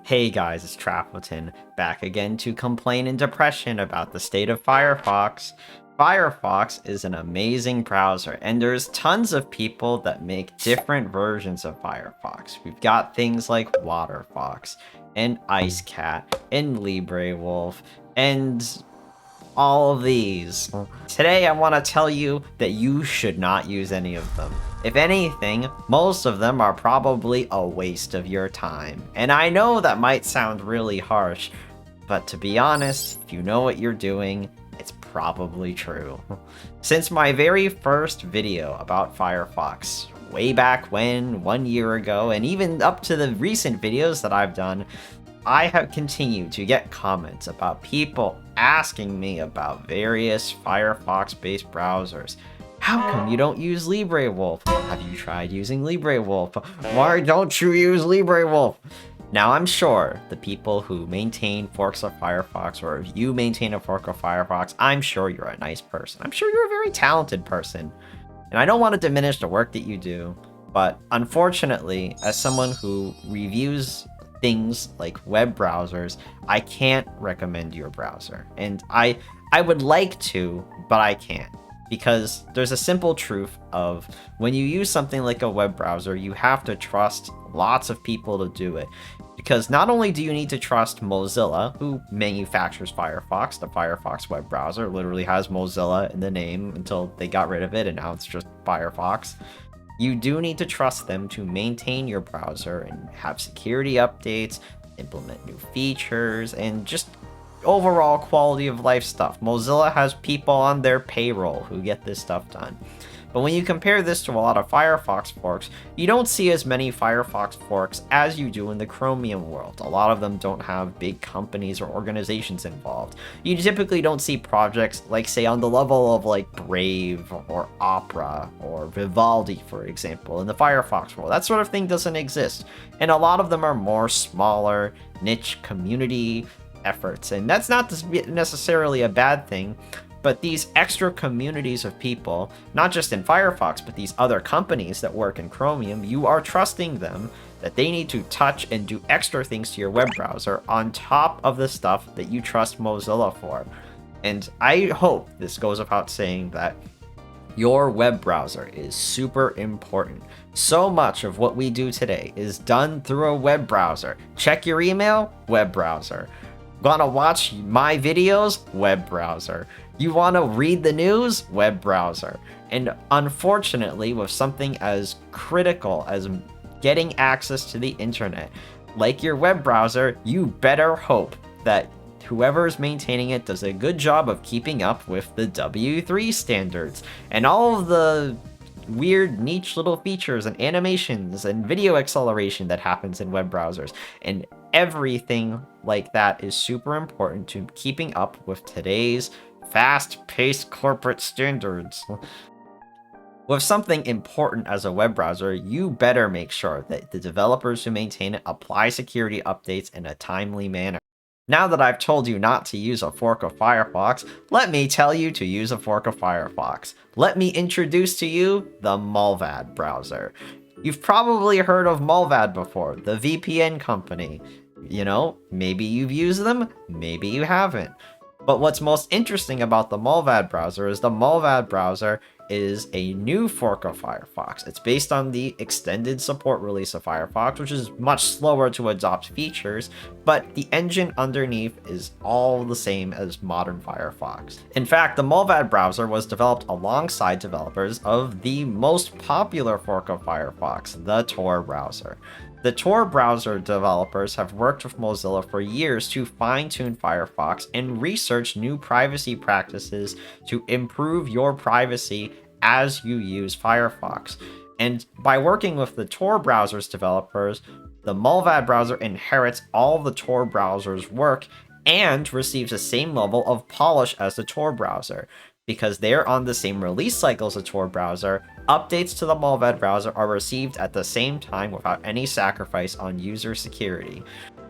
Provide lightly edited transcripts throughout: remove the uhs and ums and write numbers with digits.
Hey guys, it's Trafotin, back again to complain in depression about the state of Firefox. Firefox is an amazing browser, and there's tons of people that make different versions of Firefox. We've got things like Waterfox, and IceCat, and LibreWolf, and all of these. Today I want to tell you that you should not use any of them. If anything, most of them are probably a waste of your time. And I know that might sound really harsh, but to be honest, if you know what you're doing, it's probably true. Since my very first video about Firefox, way back when, 1 year ago, and even up to the recent videos that I've done, I have continued to get comments about people asking me about various Firefox-based browsers. How come you don't use LibreWolf? Have you tried using LibreWolf? Why don't you use LibreWolf? Now, I'm sure the people who maintain forks of Firefox, or if you maintain a fork of Firefox, I'm sure you're a nice person. I'm sure you're a very talented person. And I don't want to diminish the work that you do, but unfortunately, as someone who reviews things like web browsers, I can't recommend your browser. And I would like to, but I can't. Because there's a simple truth of when you use something like a web browser, you have to trust lots of people to do it. Because not only do you need to trust Mozilla, who manufactures Firefox, the Firefox web browser literally has Mozilla in the name until they got rid of it and now it's just Firefox. You do need to trust them to maintain your browser and have security updates, implement new features, and just overall quality of life stuff. Mozilla has people on their payroll who get this stuff done. But when you compare this to a lot of Firefox forks, you don't see as many Firefox forks as you do in the Chromium world. A lot of them don't have big companies or organizations involved. You typically don't see projects like, say, on the level of like Brave or Opera or Vivaldi, for example, in the Firefox world. That sort of thing doesn't exist. And a lot of them are more smaller, niche community efforts, and that's not necessarily a bad thing, but these extra communities of people, not just in Firefox, but these other companies that work in Chromium, you are trusting them that they need to touch and do extra things to your web browser on top of the stuff that you trust Mozilla for. And I hope this goes without saying that your web browser is super important. So much of what we do today is done through a web browser. Check your email? Web browser. Want to watch my videos? Web browser. You want to read the news? Web browser. And unfortunately, with something as critical as getting access to the internet, like your web browser, you better hope that whoever is maintaining it does a good job of keeping up with the W3 standards and all of the weird niche little features and animations and video acceleration that happens in web browsers. And everything like that is super important to keeping up with today's fast-paced corporate standards. With something important as a web browser, you better make sure that the developers who maintain it apply security updates in a timely manner. Now that I've told you not to use a fork of Firefox, let me tell you to use a fork of Firefox. Let me introduce to you the Mullvad Browser. You've probably heard of Mullvad before, the VPN company. You know, maybe you've used them, maybe you haven't. But what's most interesting about the Mullvad Browser is the Mullvad Browser is a new fork of Firefox. It's based on the extended support release of Firefox, which is much slower to adopt features, but the engine underneath is all the same as modern Firefox. In fact, the Mullvad Browser was developed alongside developers of the most popular fork of Firefox, the Tor browser. The Tor browser developers have worked with Mozilla for years to fine-tune Firefox and research new privacy practices to improve your privacy as you use Firefox. And by working with the Tor browser's developers, the Mullvad browser inherits all the Tor browser's work and receives the same level of polish as the Tor browser. Because they're on the same release cycle as the Tor browser, updates to the Mullvad browser are received at the same time without any sacrifice on user security.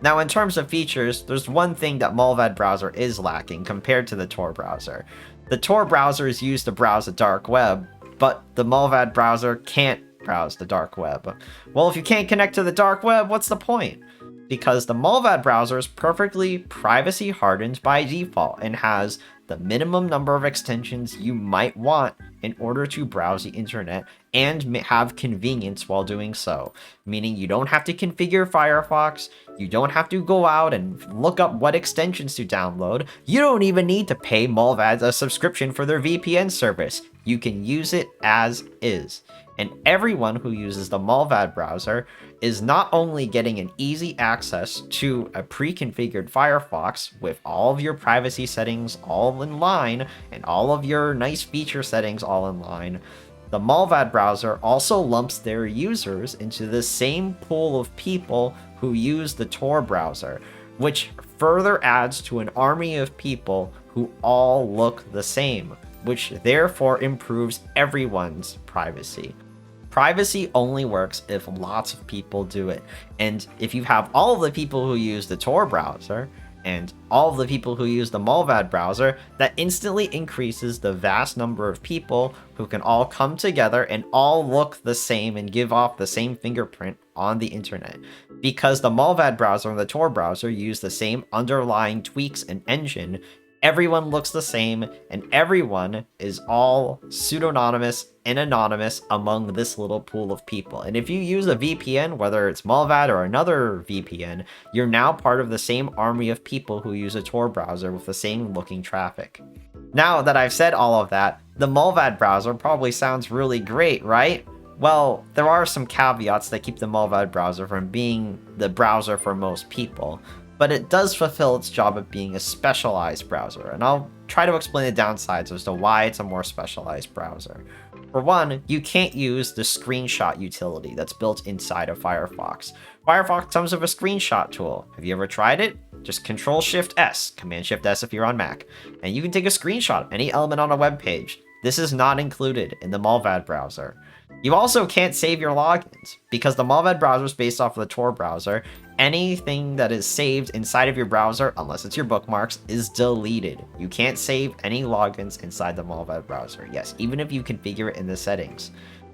Now, in terms of features, there's one thing that Mullvad browser is lacking compared to the Tor browser. The Tor browser is used to browse the dark web, but the Mullvad browser can't browse the dark web. Well, if you can't connect to the dark web, what's the point? because the Mullvad browser is perfectly privacy hardened by default and has the minimum number of extensions you might want in order to browse the internet and have convenience while doing so. Meaning you don't have to configure Firefox, you don't have to go out and look up what extensions to download, you don't even need to pay Mullvad a subscription for their VPN service. You can use it as is. And everyone who uses the Mullvad browser is not only getting an easy access to a pre-configured Firefox with all of your privacy settings all in line and all of your nice feature settings all in line, the Mullvad browser also lumps their users into the same pool of people who use the Tor browser, which further adds to an army of people who all look the same, which therefore improves everyone's privacy. Privacy only works if lots of people do it. And if you have all of the people who use the Tor browser and all of the people who use the Mullvad browser, that instantly increases the vast number of people who can all come together and all look the same and give off the same fingerprint on the internet. Because the Mullvad browser and the Tor browser use the same underlying tweaks and engine, everyone looks the same, and everyone is all pseudonymous and anonymous among this little pool of people. And if you use a VPN, whether it's Mullvad or another VPN, you're now part of the same army of people who use a Tor browser with the same looking traffic. Now that I've said all of that, the Mullvad browser probably sounds really great, right? Well, there are some caveats that keep the Mullvad browser from being the browser for most people, but it does fulfill its job of being a specialized browser, and I'll try to explain the downsides as to why it's a more specialized browser. For one, you can't use the screenshot utility that's built inside of Firefox. Firefox comes with a screenshot tool. Have you ever tried it? Just Control-Shift-S, Command-Shift-S if you're on Mac, and you can take a screenshot of any element on a web page. This is not included in the Mullvad browser. You also can't save your logins, because the Mullvad browser is based off of the Tor browser. Anything that is saved inside of your browser, unless it's your bookmarks, is deleted. You can't save any logins inside the Mullvad browser. Yes, even if you configure it in the settings.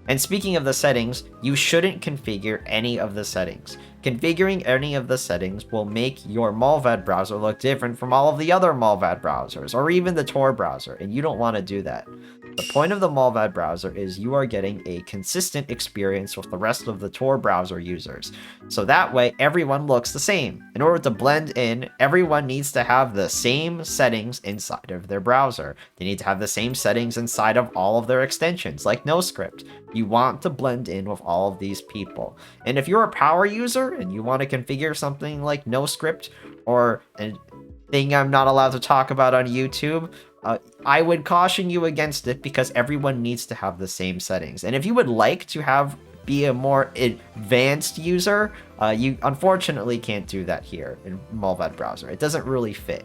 And speaking of the settings, you shouldn't configure any of the settings. Configuring any of the settings will make your Mullvad browser look different from all of the other Mullvad browsers, or even the Tor browser, and you don't want to do that. The point of the Mullvad browser is you are getting a consistent experience with the rest of the Tor browser users. So that way, everyone looks the same. In order to blend in, everyone needs to have the same settings inside of their browser. They need to have the same settings inside of all of their extensions, like NoScript. You want to blend in with all of these people. And if you're a power user and you want to configure something like NoScript or a thing I'm not allowed to talk about on YouTube, I would caution you against it because everyone needs to have the same settings. And if you would like to be a more advanced user, you unfortunately can't do that here in Mullvad browser. It doesn't really fit.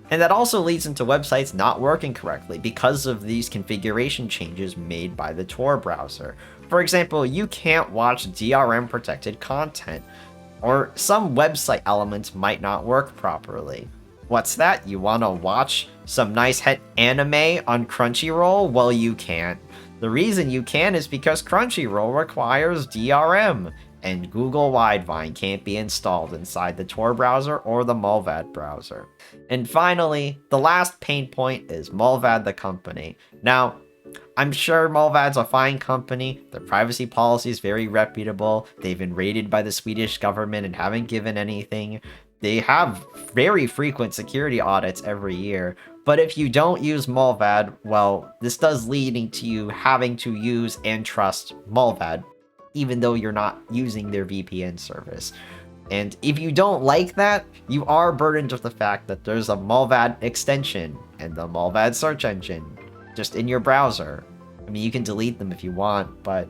And that also leads into websites not working correctly because of these configuration changes made by the Tor browser. For example, you can't watch DRM protected content, or some website elements might not work properly. What's that? You want to watch some nice anime on Crunchyroll? Well, you can't. The reason you can is because Crunchyroll requires DRM, and Google Widevine can't be installed inside the Tor browser or the Mullvad browser. And finally, the last pain point is Mullvad the company. Now, I'm sure Mullvad's a fine company, their privacy policy is very reputable, they've been rated by the Swedish government and haven't given anything. They have very frequent security audits every year, but if you don't use Mullvad, well, this does lead to you having to use and trust Mullvad, even though you're not using their VPN service. And if you don't like that, you are burdened with the fact that there's a Mullvad extension and the Mullvad search engine just in your browser. I mean, you can delete them if you want, but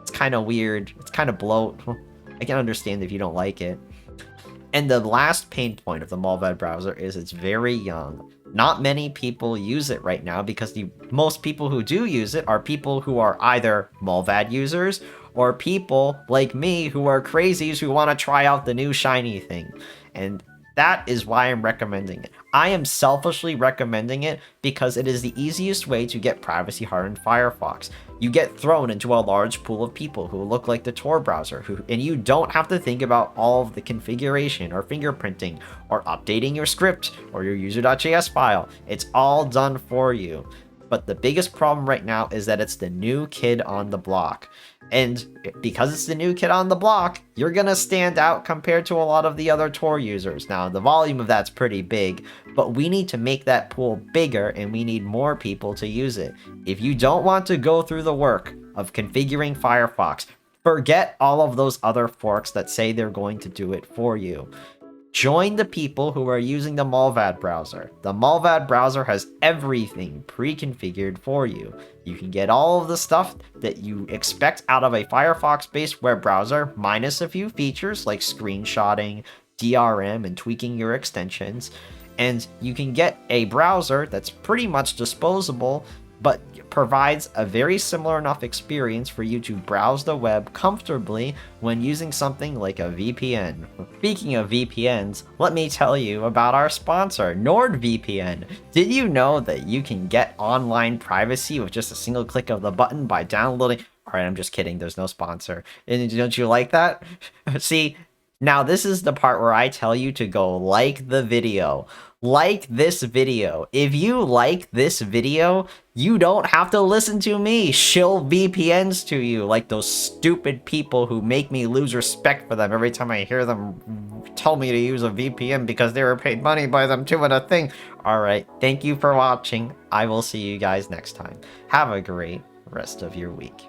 it's kind of weird. It's kind of bloat. I can understand if you don't like it. And the last pain point of the Mullvad browser is it's very young. Not many people use it right now because most people who do use it are people who are either Mullvad users or people like me who are crazies who want to try out the new shiny thing. And That is why I'm recommending it. I am selfishly recommending it because it is the easiest way to get privacy hardened Firefox. You get thrown into a large pool of people who look like the Tor browser, and you don't have to think about all of the configuration or fingerprinting or updating your script or your user.js file. It's all done for you. But the biggest problem right now is that it's the new kid on the block. And because it's the new kid on the block, you're gonna stand out compared to a lot of the other Tor users. Now, the volume of that's pretty big, but we need to make that pool bigger and we need more people to use it. If you don't want to go through the work of configuring Firefox, forget all of those other forks that say they're going to do it for you. Join the people who are using the Mullvad browser. The Mullvad browser has everything pre-configured for you. You can get all of the stuff that you expect out of a Firefox-based web browser, minus a few features like screenshotting, DRM, and tweaking your extensions. And you can get a browser that's pretty much disposable, but provides a very similar enough experience for you to browse the web comfortably when using something like a VPN. Speaking of VPNs, let me tell you about our sponsor, NordVPN. Did you know that you can get online privacy with just a single click of the button by downloading... Alright, I'm just kidding, there's no sponsor. And don't you like that? See, now this is the part where I tell you to go like the video. Like this video. If you like this video, you don't have to listen to me shill VPNs to you like those stupid people who make me lose respect for them every time I hear them tell me to use a VPN because they were paid money by them doing a thing. Alright, thank you for watching. I will see you guys next time. Have a great rest of your week.